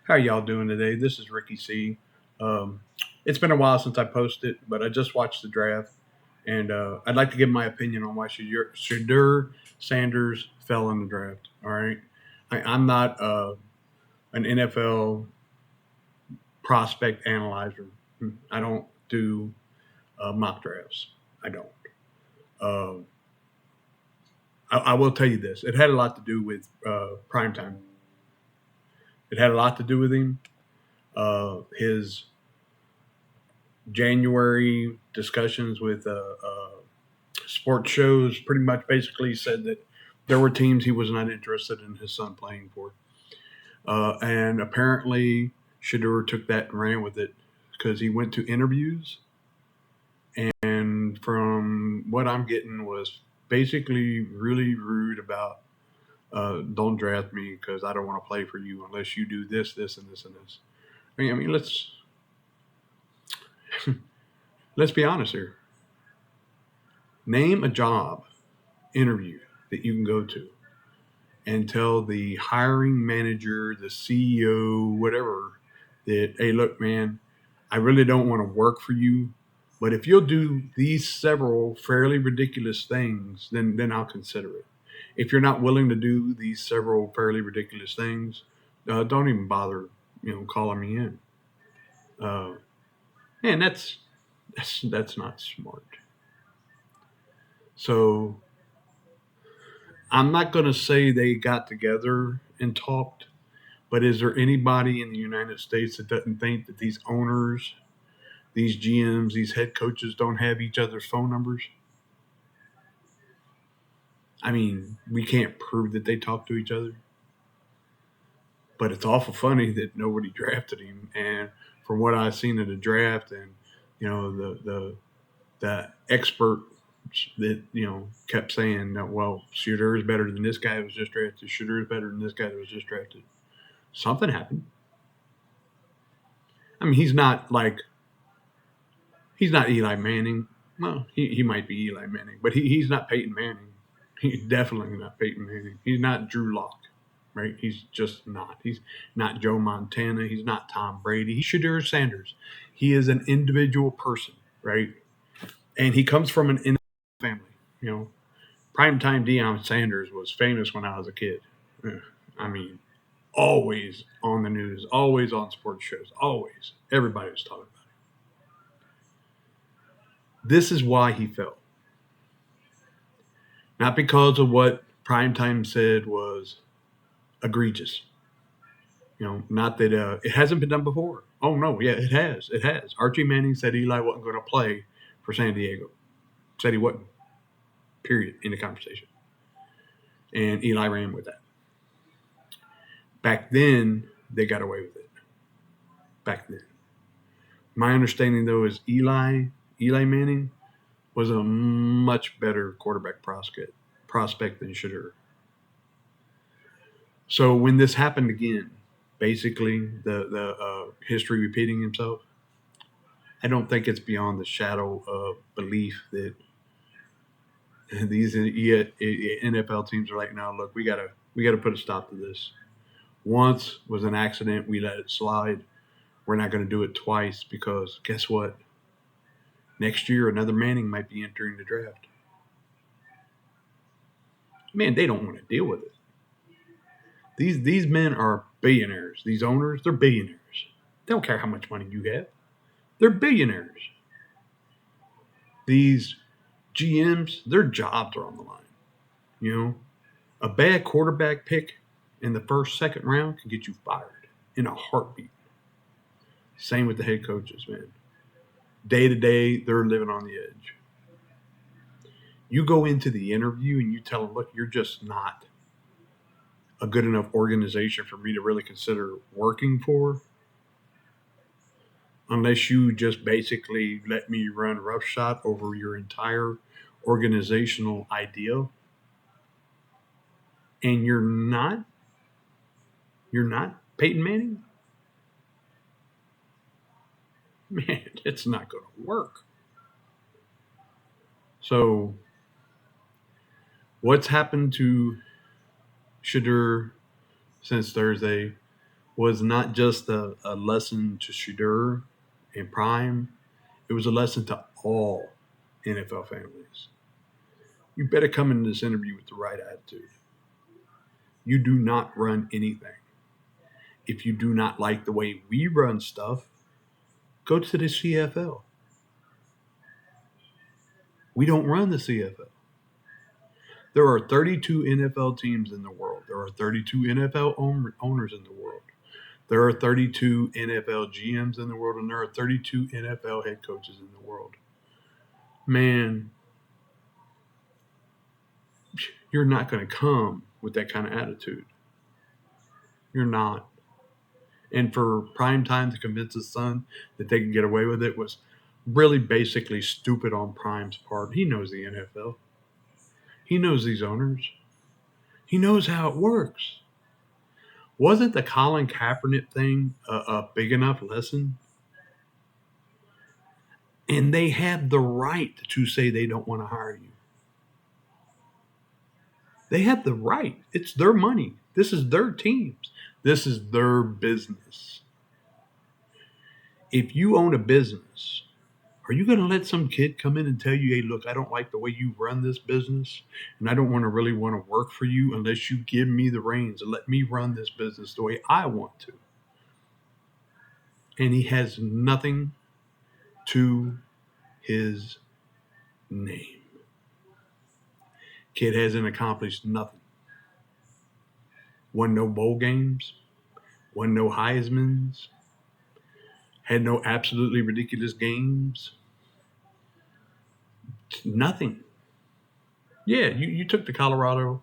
How y'all doing today? This is Ricky C. Um, it's been a while since I posted, but I just watched the draft, and I'd like to give my opinion on why Shadur Sanders fell in the draft. All right, I'm not an NFL prospect analyzer. I don't do mock drafts. I don't. Uh, I will tell you this: it had a lot to do with prime time. It had a lot to do with him. His January discussions with sports shows pretty much basically said that there were teams he was not interested in his son playing for. And apparently, Shador took that and ran with it because he went to interviews. And from what I'm getting, was basically really rude about don't draft me because I don't want to play for you unless you do this, this, and this, and this. I mean, let's be honest here. Name a job interview that you can go to and tell the hiring manager, the CEO, whatever, that, hey, look, man, I really don't want to work for you, but if you'll do these several fairly ridiculous things, then I'll consider it. If you're not willing to do these several fairly ridiculous things, don't even bother, calling me in. Uh, man, that's not smart. So I'm not going to say they got together and talked. But is there anybody in the United States that doesn't think that these owners, these GMs, these head coaches don't have each other's phone numbers? I mean, we can't prove that they talk to each other, but it's awful funny that nobody drafted him. And from what I've seen in the draft, and the expert that kept saying that, well, Shooter is better than this guy that was just drafted. Shooter is better than this guy that was just drafted. Something happened. I mean, he's not Eli Manning. Well, he might be Eli Manning, but he's not Peyton Manning. He's definitely not Peyton Manning. He's not Drew Lock, right? He's just not. He's not Joe Montana. He's not Tom Brady. He's Shadur Sanders. He is an individual person, right? And he comes from an family. You know, primetime Deion Sanders was famous when I was a kid. I mean, always on the news, always on sports shows, always. Everybody was talking about it. This is why he fell. Not because of what primetime said was egregious. Not that it hasn't been done before. Oh no, yeah, it has. It has. Archie Manning said Eli wasn't going to play for San Diego. Said he wasn't. Period. In the conversation, and Eli ran with that. Back then, they got away with it. Back then, my understanding though is Eli Manning was a much better quarterback prospect than Shadur. So when this happened again, basically the history repeating himself, I don't think it's beyond the shadow of belief that these NFL teams are like, no, look, we gotta put a stop to this. Once was an accident, we let it slide. We're not going to do it twice because guess what? Next year, another Manning might be entering the draft. Man, they don't want to deal with it. These men are billionaires. These owners, they're billionaires. They don't care how much money you have. They're billionaires. These GMs, their jobs are on the line. You know, a bad quarterback pick in the first, second round can get you fired in a heartbeat. Same with the head coaches, man. Day to day, they're living on the edge. You go into the interview and you tell them, look, you're just not a good enough organization for me to really consider working for unless you just basically let me run roughshod over your entire organizational idea. And you're not Peyton Manning. Man, it's not going to work. So, what's happened to Shadur since Thursday? was not just a lesson to Shadur and Prime, it was a lesson to all NFL families. You better come into this interview with the right attitude. You do not run anything. If you do not like the way we run stuff, go to the CFL. We don't run the CFL. There are 32 NFL teams in the world. There are 32 NFL owners in the world. There are 32 NFL GMs in the world, and there are 32 NFL head coaches in the world. Man, you're not going to come with that kind of attitude. You're not. And for Prime Time to convince his son that they could get away with it was really basically stupid on Prime's part. He knows the NFL. He knows these owners. He knows how it works. Wasn't the Colin Kaepernick thing a big enough lesson? And they have the right to say they don't want to hire you. They have the right. It's their money. This is their teams. This is their business. If you own a business, are you going to let some kid come in and tell you, hey, look, I don't like the way you run this business, and I don't really want to work for you unless you give me the reins and let me run this business the way I want to? And he has nothing to his name. Kid hasn't accomplished nothing. Won no bowl games, won no Heismans, had no absolutely ridiculous games. Nothing. Yeah, you took the Colorado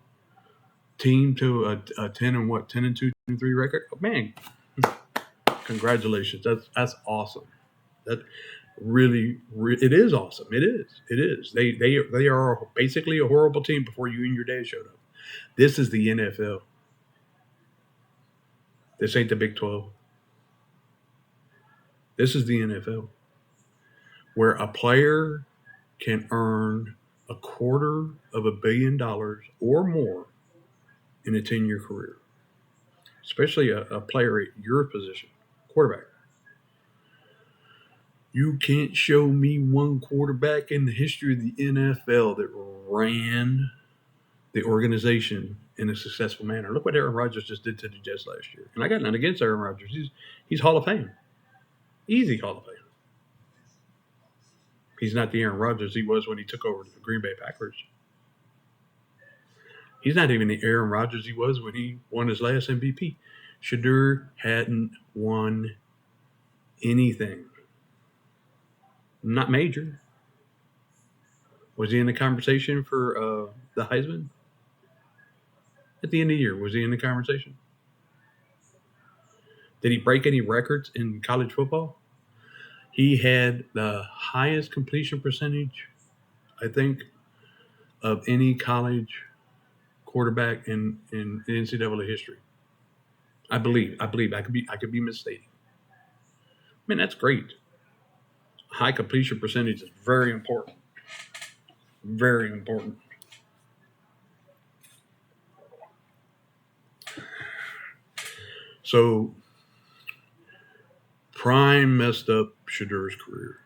team to a 10 and 2, 10 and 3 record. Oh, man, congratulations. That's awesome. That really, it is awesome. It is. They are basically a horrible team before you and your dad showed up. This is the NFL. This ain't the Big 12. This is the NFL, where a player can earn $250 million or more in a 10-year career, especially a player at your position, quarterback. You can't show me one quarterback in the history of the NFL that ran the organization in a successful manner. Look what Aaron Rodgers just did to the Jets last year. And I got nothing against Aaron Rodgers. He's Hall of Fame. Easy Hall of Fame. He's not the Aaron Rodgers he was when he took over the Green Bay Packers. He's not even the Aaron Rodgers he was when he won his last MVP. Shadur hadn't won anything. Not major. Was he in the conversation for the Heisman? At the end of the year, was he in the conversation? Did he break any records in college football? He had the highest completion percentage, I think, of any college quarterback in NCAA history. I believe. I could be misstating. Man, that's great. High completion percentage is very important. Very important. So Prime messed up Shadur's career.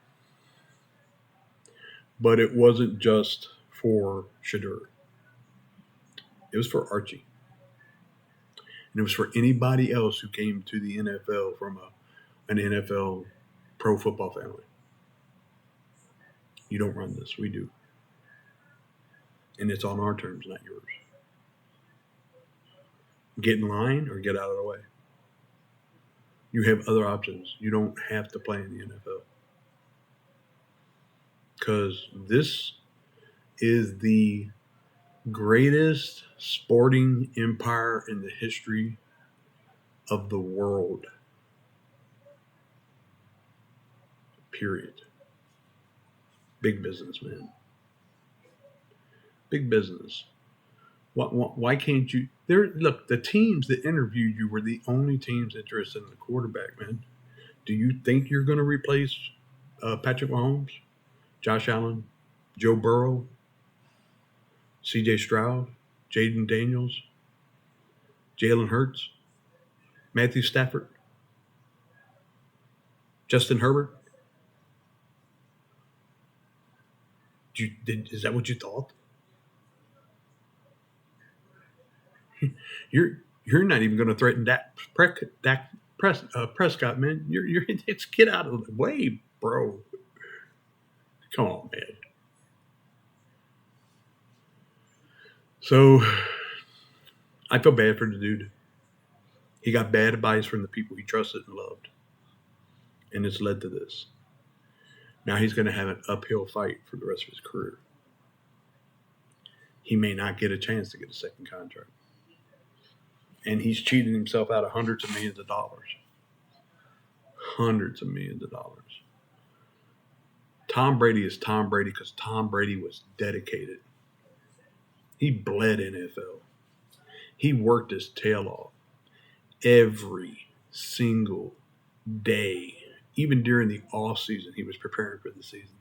But it wasn't just for Shadur. It was for Archie. And it was for anybody else who came to the NFL from an NFL pro football family. You don't run this. We do. And it's on our terms, not yours. Get in line or get out of the way. You have other options. You don't have to play in the NFL. Because this is the greatest sporting empire in the history of the world. Period. Big business, man. Big business. Why can't you? Look, the teams that interviewed you were the only teams interested in the quarterback, man. Do you think you're going to replace Patrick Mahomes, Josh Allen, Joe Burrow, C.J. Stroud, Jaden Daniels, Jalen Hurts? Matthew Stafford, Justin Herbert. Is that what you thought? You're not even going to threaten Dak Prescott, man. It's get out of the way, bro. Come on, man. So I feel bad for the dude. He got bad advice from the people he trusted and loved, and it's led to this. Now he's going to have an uphill fight for the rest of his career. He may not get a chance to get a second contract. And he's cheating himself out of hundreds of millions of dollars. Hundreds of millions of dollars. Tom Brady is Tom Brady because Tom Brady was dedicated. He bled NFL. He worked his tail off every single day. Even during the off season, he was preparing for the season.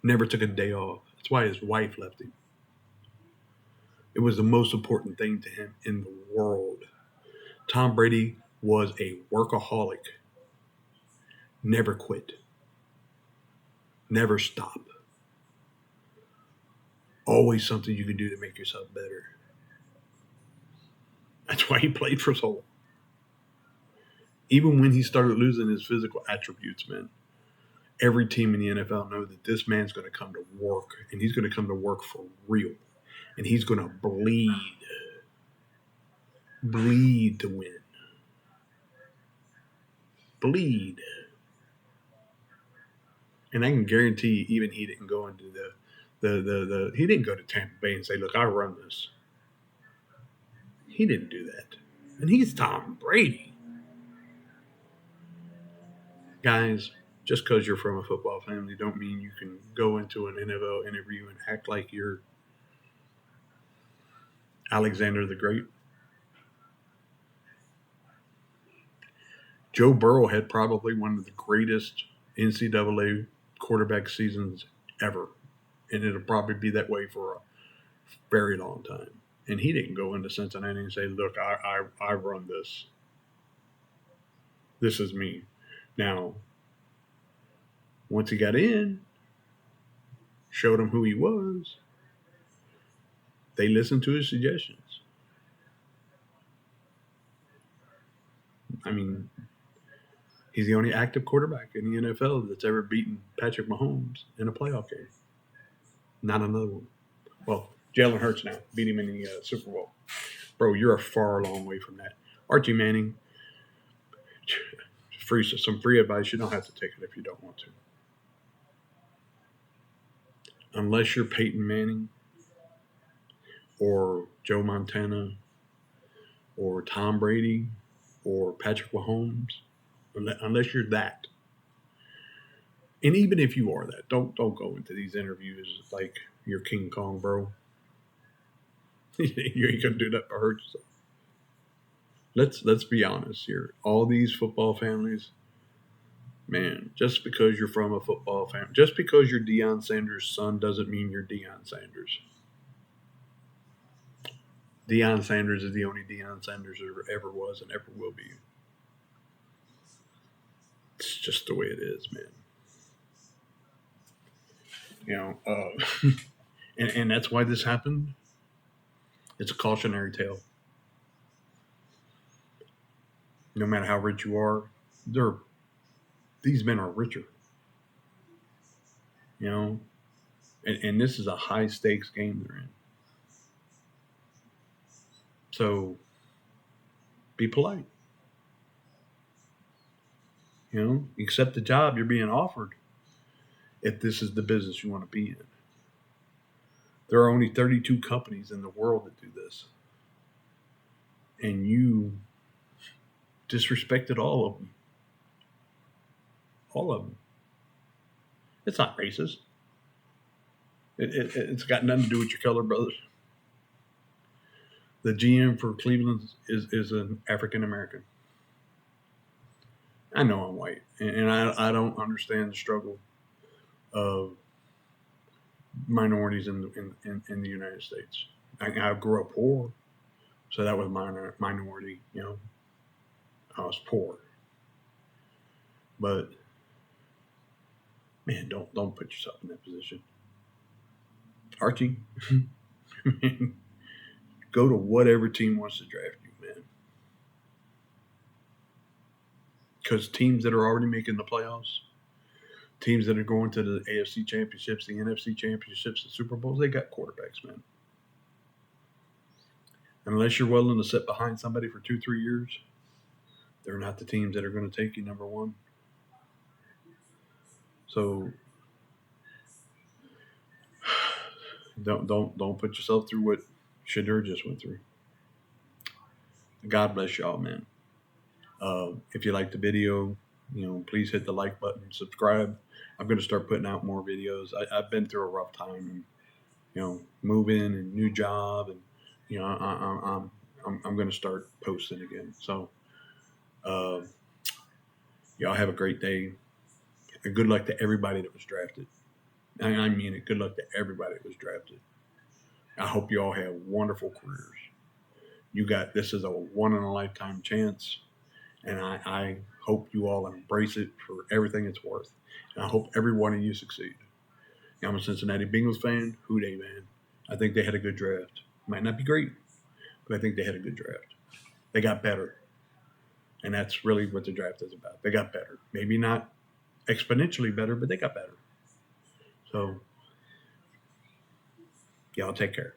Never took a day off. That's why his wife left him. It was the most important thing to him in the world. Tom Brady was a workaholic. Never quit. Never stop. Always something you can do to make yourself better. That's why he played for so long. Even when he started losing his physical attributes, man, every team in the NFL knows that this man's going to come to work, and he's going to come to work for real. And he's going to bleed to win. Bleed. And I can guarantee even he didn't go into he didn't go to Tampa Bay and say, look, I run this. He didn't do that. And he's Tom Brady. Guys, just because you're from a football family don't mean you can go into an NFL interview and act like you're Alexander the Great. Joe Burrow had probably one of the greatest NCAA quarterback seasons ever. And it'll probably be that way for a very long time. And he didn't go into Cincinnati and say, look, I run this. This is me. Now, once he got in, showed him who he was, they listened to his suggestions. I mean, he's the only active quarterback in the NFL that's ever beaten Patrick Mahomes in a playoff game. Not another one. Well, Jalen Hurts now beat him in the Super Bowl. Bro, you're a far long way from that. Archie Manning, some free advice. You don't have to take it if you don't want to. Unless you're Peyton Manning or Joe Montana or Tom Brady or Patrick Mahomes, unless you're that. And even if you are that, don't go into these interviews like you're King Kong, bro. You ain't gonna do that to hurt yourself. Let's be honest here. All these football families, man, just because you're from a football family, just because you're Deion Sanders' son doesn't mean you're Deion Sanders. Deion Sanders is the only Deion Sanders there ever was and ever will be. It's just the way it is, man. You know, and that's why this happened. It's a cautionary tale. No matter how rich you are, these men are richer. You know, and this is a high stakes game they're in. So be polite. You know, accept the job you're being offered if this is the business you want to be in. There are only 32 companies in the world that do this. And you disrespected all of them. All of them. It's not racist. It's got nothing to do with your color, brothers. The GM for Cleveland is an African American. I know I'm white, and I don't understand the struggle of minorities in the United States. I grew up poor, so that was minority, you know. I was poor. But man, don't put yourself in that position. Archie, go to whatever team wants to draft you, man. Because teams that are already making the playoffs, teams that are going to the AFC championships, the NFC championships, the Super Bowls, they got quarterbacks, man. Unless you're willing to sit behind somebody for 2-3 years, they're not the teams that are going to take you number one. So don't put yourself through what Shedeur just went through. God bless y'all, man. If you like the video, please hit the like button, subscribe. I'm going to start putting out more videos. I've been through a rough time, and moving and new job, and I'm going to start posting again. So, y'all have a great day, and good luck to everybody that was drafted. I mean it. Good luck to everybody that was drafted. I hope you all have wonderful careers. This is a one in a lifetime chance, and I hope you all embrace it for everything it's worth. And I hope every one of you succeed. I'm a Cincinnati Bengals fan. Who Dey, man? I think they had a good draft. Might not be great, but I think they had a good draft. They got better, and that's really what the draft is about. They got better. Maybe not exponentially better, but they got better. So, y'all take care.